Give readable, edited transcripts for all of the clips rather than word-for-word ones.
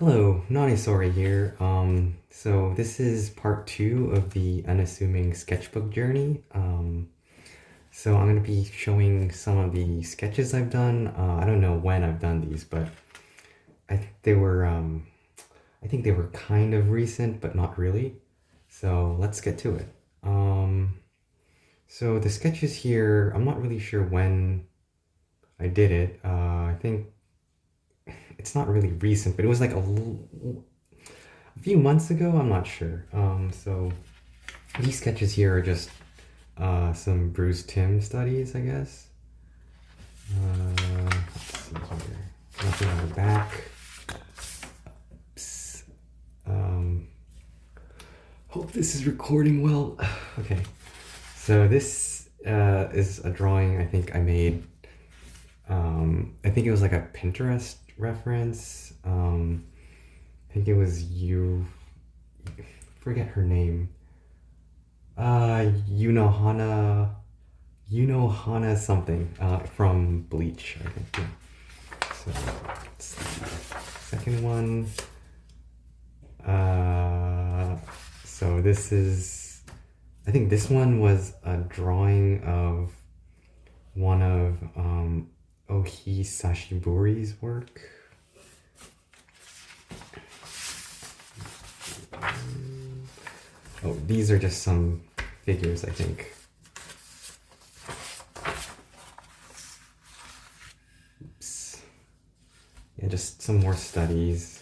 Hello, Nanisori here. So this is part two of the Unassuming sketchbook journey. So I'm gonna be showing some of the sketches I've done. I don't know when I've done these, but I think they were kind of recent, but not really. So let's get to it. So the sketches here, I'm not really sure when I did it. I think it's not really recent, but it was like a few months ago. I'm not sure. So these sketches here are just some Bruce Timm studies, I guess. Let's see here. Nothing on the back. Oops. Hope this is recording well. Okay. So this is a drawing I think I made. I think it was like a Pinterest reference. I think it was forget her name. Yunohana something from Bleach, I think. Yeah. So let's see. Second one. So this is, I think this one was a drawing of one of Ohi Sashiburi's work. Oh, these are just some figures, I think. Oops. Yeah, just some more studies.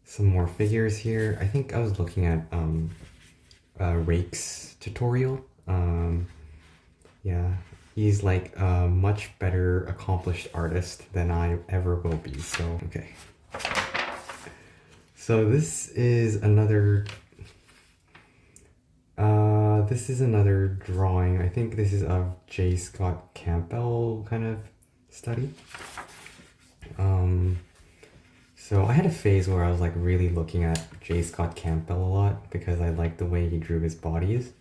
Some more figures here. I think I was looking at Rake's tutorial. Yeah, he's like a much better accomplished artist than I ever will be, so okay. So this is another drawing. I think this is of J. Scott Campbell kind of study. So I had a phase where I was like really looking at J. Scott Campbell a lot because I liked the way he drew his bodies.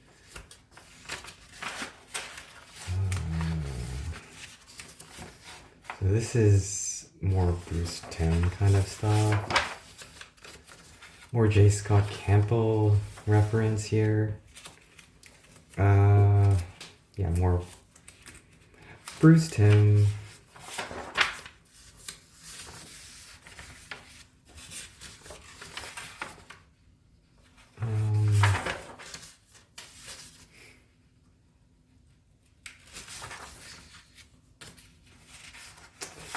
So this is more Bruce Timm kind of stuff. More J. Scott Campbell reference here. Yeah, more Bruce Timm.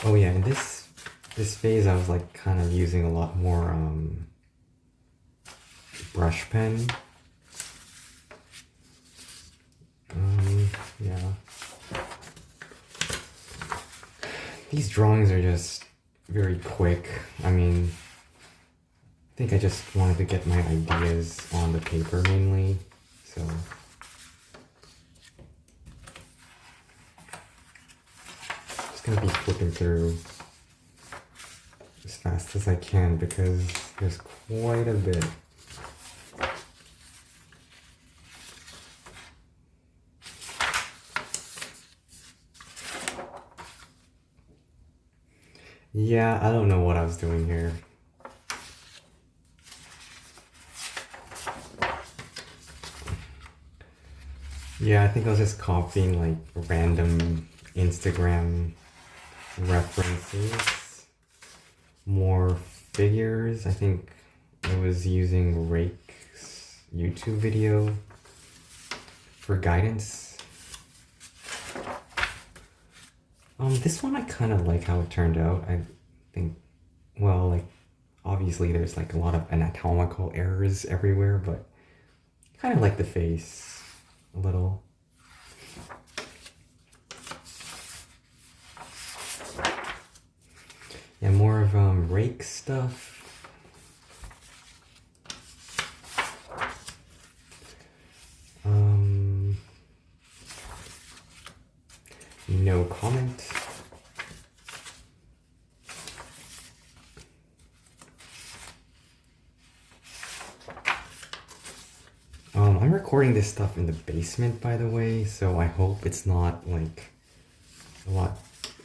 Oh yeah, in this phase I was like kind of using a lot more brush pen. Yeah. These drawings are just very quick. I mean, I think I just wanted to get my ideas on the paper mainly, so. Just gonna be flipping through as fast as I can because there's quite a bit. Yeah, I don't know what I was doing here. Yeah, I think I was just copying like random Instagram references. More figures. I think I was using Rake's YouTube video for guidance. This one I kind of like how it turned out. I think, well, like, obviously there's like a lot of anatomical errors everywhere, but I kind of like the face a little. Yeah, more of Rake stuff. No comment. I'm recording this stuff in the basement, by the way, so I hope it's not like a lot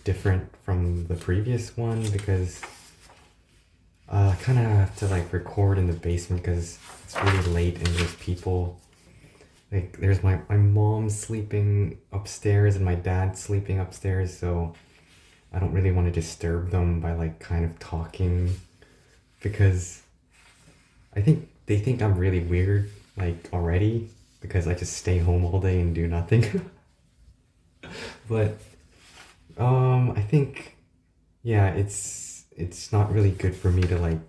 different from the previous one because I kind of have to like record in the basement because it's really late and there's people. Like there's my mom sleeping upstairs and my dad sleeping upstairs, so I don't really want to disturb them by like kind of talking because I think they think I'm really weird like already because I just stay home all day and do nothing. But I think yeah, it's not really good for me to like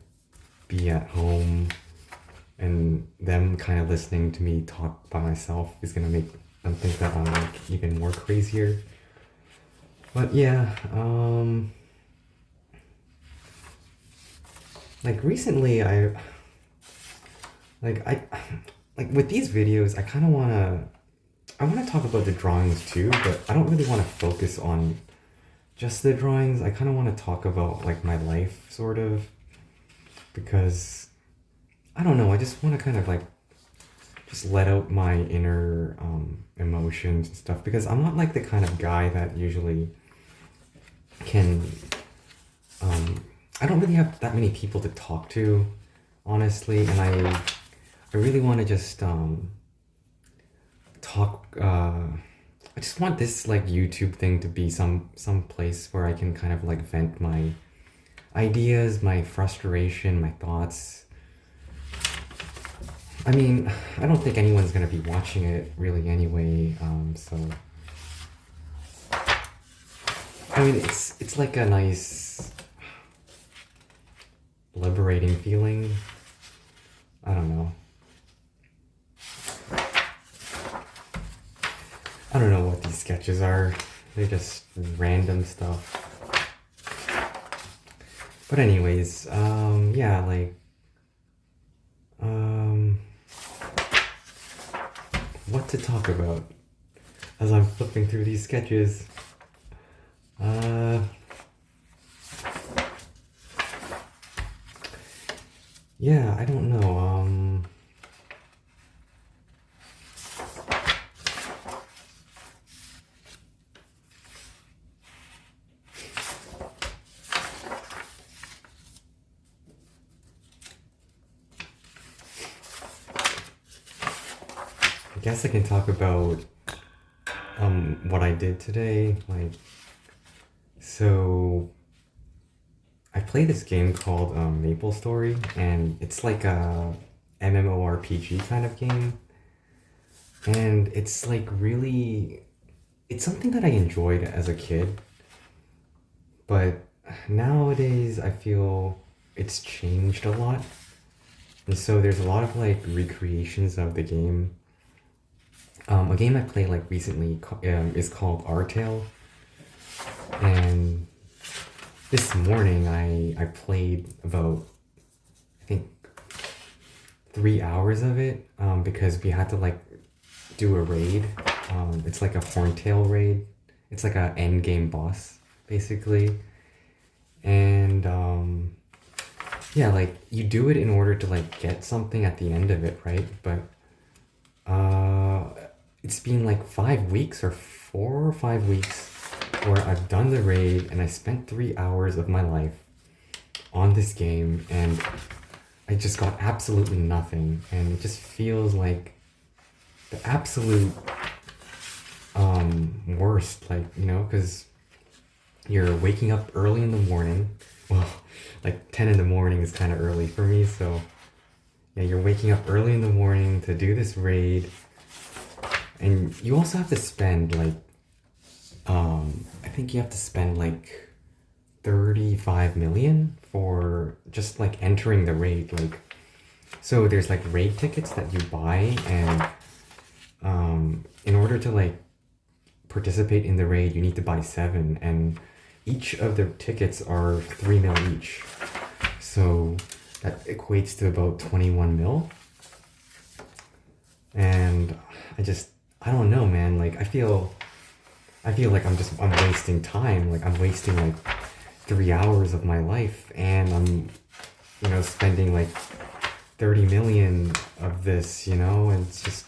be at home and them kind of listening to me talk by myself is gonna make them think that I'm like even more crazier. But yeah, like recently I like with these videos I wanna talk about the drawings too, but I don't really wanna focus on just the drawings. I kinda wanna talk about like my life sort of because I don't know, I just wanna kind of like just let out my inner emotions and stuff because I'm not like the kind of guy that usually can um, I don't really have that many people to talk to, honestly, and I really want to just talk. I just want this like YouTube thing to be some place where I can kind of like vent my ideas, my frustration, my thoughts. I mean, I don't think anyone's gonna be watching it really anyway. So I mean, it's like a nice liberating feeling. I don't know. I don't know what these sketches are. They're just random stuff. But anyways, yeah, like, um, what to talk about as I'm flipping through these sketches. Uh, yeah, I don't know. I guess I can talk about what I did today. Like, so I play this game called Maple Story, and it's like a MMORPG kind of game. And it's like really, it's something that I enjoyed as a kid, but nowadays I feel it's changed a lot. And so there's a lot of like recreations of the game. A game I played like recently is called Artale, and this morning I played about I think 3 hours of it because we had to like do a raid. It's like a Horntail raid. It's like a end game boss basically, and yeah, like you do it in order to like get something at the end of it, right? But uh, it's been like 5 weeks or 4 or 5 weeks where I've done the raid and I spent 3 hours of my life on this game and I just got absolutely nothing, and it just feels like the absolute worst, like, you know, because you're waking up early in the morning. Well, like 10 in the morning is kind of early for me, so yeah, you're waking up early in the morning to do this raid, and you also have to spend like I think you have to spend like 35 million for just like entering the raid. Like, so there's like raid tickets that you buy, and in order to like participate in the raid you need to buy 7, and each of the tickets are 3 mil each, so that equates to about 21 mil. And I don't know, man, like I feel like I'm wasting time. Like I'm wasting like 3 hours of my life, and I'm, you know, spending like 30 million of this, you know, and it's just,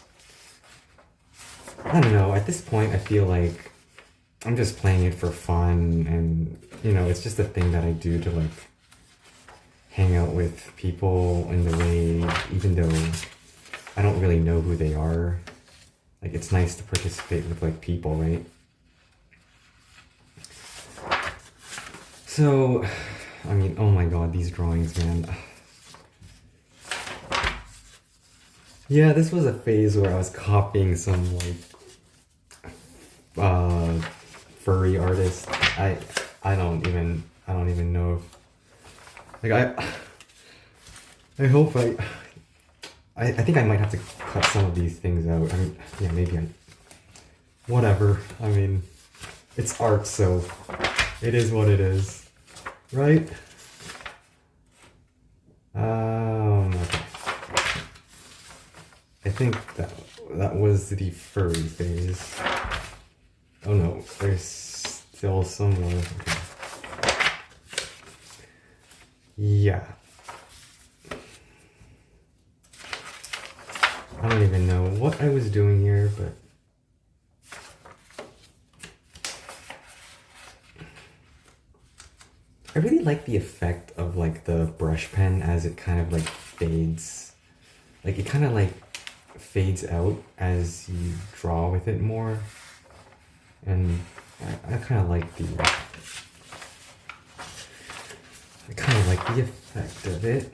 I don't know. At this point, I feel like I'm just playing it for fun, and you know, it's just a thing that I do to like hang out with people in the rave, even though I don't really know who they are. Like, it's nice to participate with, like, people, right? So, I mean, oh my god, these drawings, man. Yeah, this was a phase where I was copying some, like, uh, furry artist. I don't even know if, like, I hope I think I might have to cut some of these things out. I mean, yeah, maybe whatever. I mean, it's art, so it is what it is, right? Okay. I think that was the furry phase. Oh no, there's still some more. Okay. Yeah. I don't even know what I was doing here, but I really like the effect of like the brush pen as it kind of like fades. Like it kind of like fades out as you draw with it more. And I kind of like the effect of it.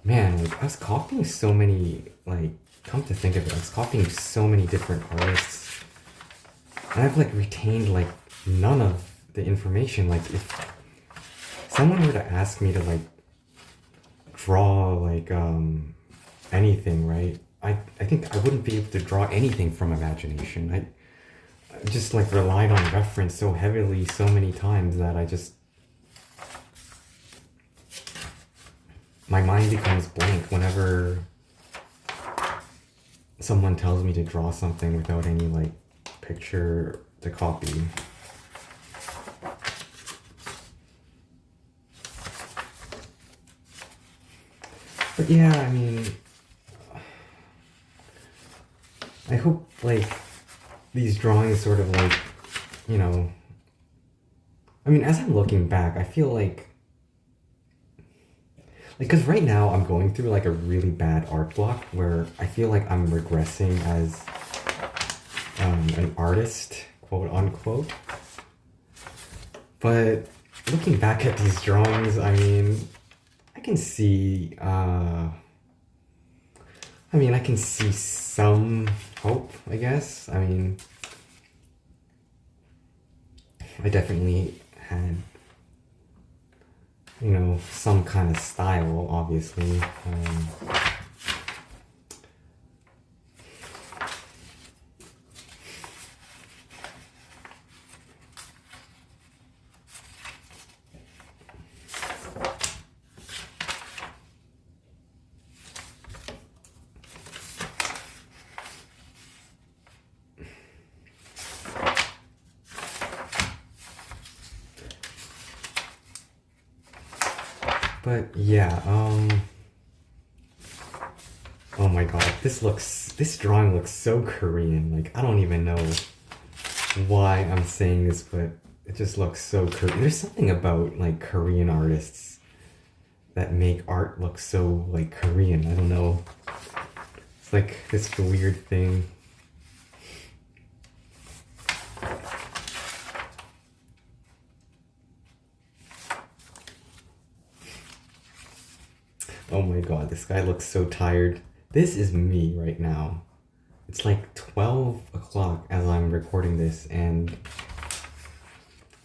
Man, like I was copying so many, like, come to think of it, I was copying so many different artists. And I've like retained like none of the information. Like if someone were to ask me to like draw like anything, right? I think I wouldn't be able to draw anything from imagination. I just like relied on reference so heavily so many times that my mind becomes blank whenever someone tells me to draw something without any like picture to copy. But yeah, I mean, I hope like these drawings sort of like, you know, I mean, as I'm looking back, I feel like, because right now I'm going through like a really bad art block where I feel like I'm regressing as an artist, quote unquote. But looking back at these drawings, I mean, I can see, I can see some hope, I guess. I mean, I definitely had, you know, some kind of style, obviously. But yeah, oh my god, this drawing looks so Korean. Like, I don't even know why I'm saying this, but it just looks so Korean. There's something about like Korean artists that make art look so like Korean. I don't know. It's like this weird thing. Oh my god, this guy looks so tired. This is me right now. It's like 12 o'clock as I'm recording this, and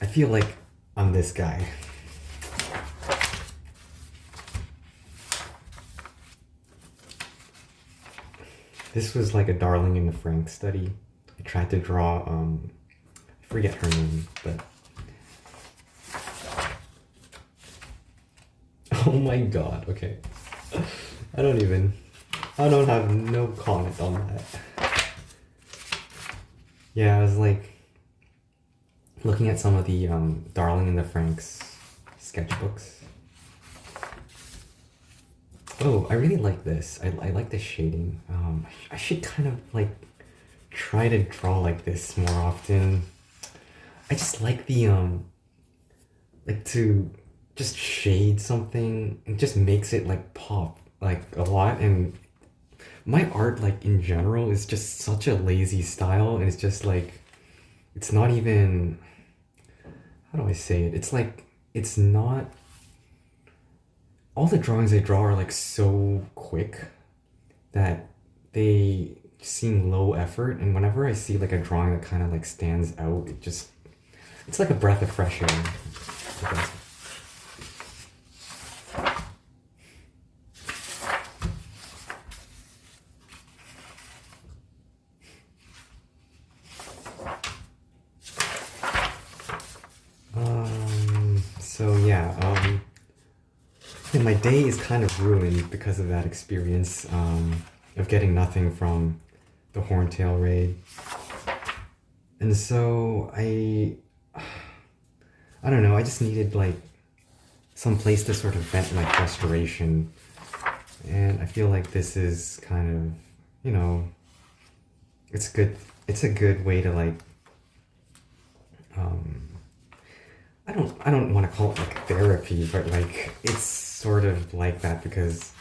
I feel like I'm this guy. This was like a Darling in the Franxx study. I tried to draw, I forget her name, but... Oh my god, okay. I don't have no comment on that. Yeah, I was like looking at some of the Darling in the Franxx sketchbooks. Oh, I really like this. I like the shading. I should kind of like try to draw like this more often. I just like the like to just shade something and just makes it like pop like a lot. And my art like in general is just such a lazy style, and it's just like it's not even, how do I say it? It's like it's not, all the drawings I draw are like so quick that they seem low effort, and whenever I see like a drawing that kind of like stands out, it's like a breath of fresh air. I guess. So yeah, yeah, my day is kind of ruined because of that experience, of getting nothing from the Horntail raid. And so I don't know, I just needed like some place to sort of vent my frustration. And I feel like this is kind of, you know, it's a good way to like, um, I don't want to call it like therapy, but like it's sort of like that because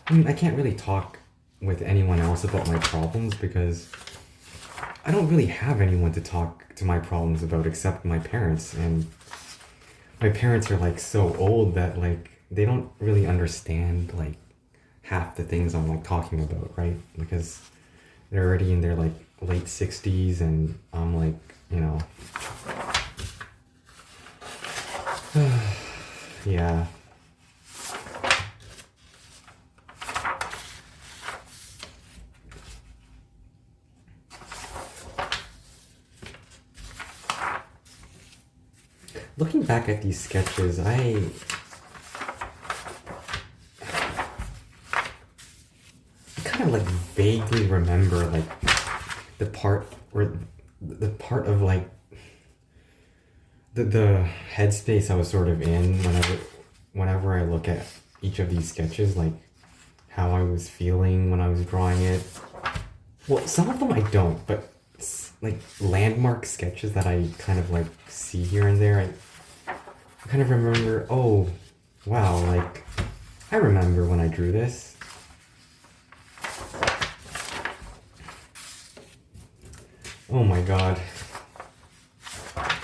I mean, I can't really talk with anyone else about my problems because I don't really have anyone to talk to my problems about except my parents. And my parents are like so old that like they don't really understand like half the things I'm like talking about, right? Because they're already in their like late 60s, and I'm like, you know, yeah. Looking back at these sketches, I kind of like vaguely remember like the part where the part of like the headspace I was sort of in whenever I look at each of these sketches, like how I was feeling when I was drawing it. Well, some of them I don't, but like landmark sketches that I kind of like see here and there, I kind of remember, oh, wow, like I remember when I drew this. Oh my god.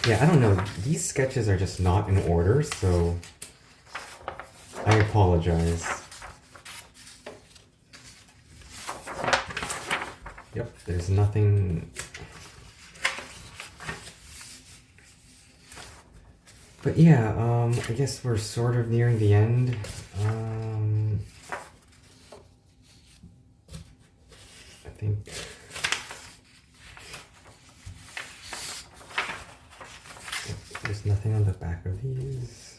Yeah, I don't know. These sketches are just not in order, so I apologize. Yep, there's nothing. But yeah, I guess we're sort of nearing the end. I think. There's nothing on the back of these.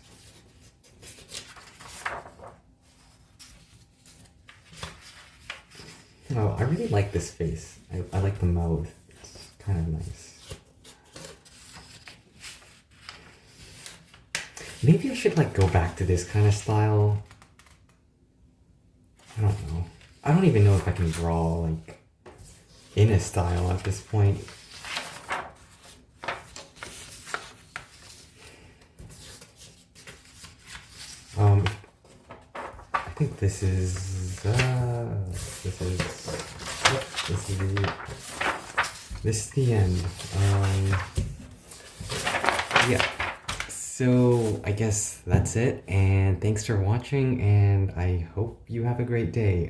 Oh, I really like this face. I like the mouth. It's kind of nice. Maybe I should like go back to this kind of style. I don't know. I don't even know if I can draw like in a style at this point. I think this is the end. Yeah. So I guess that's it, and thanks for watching, and I hope you have a great day.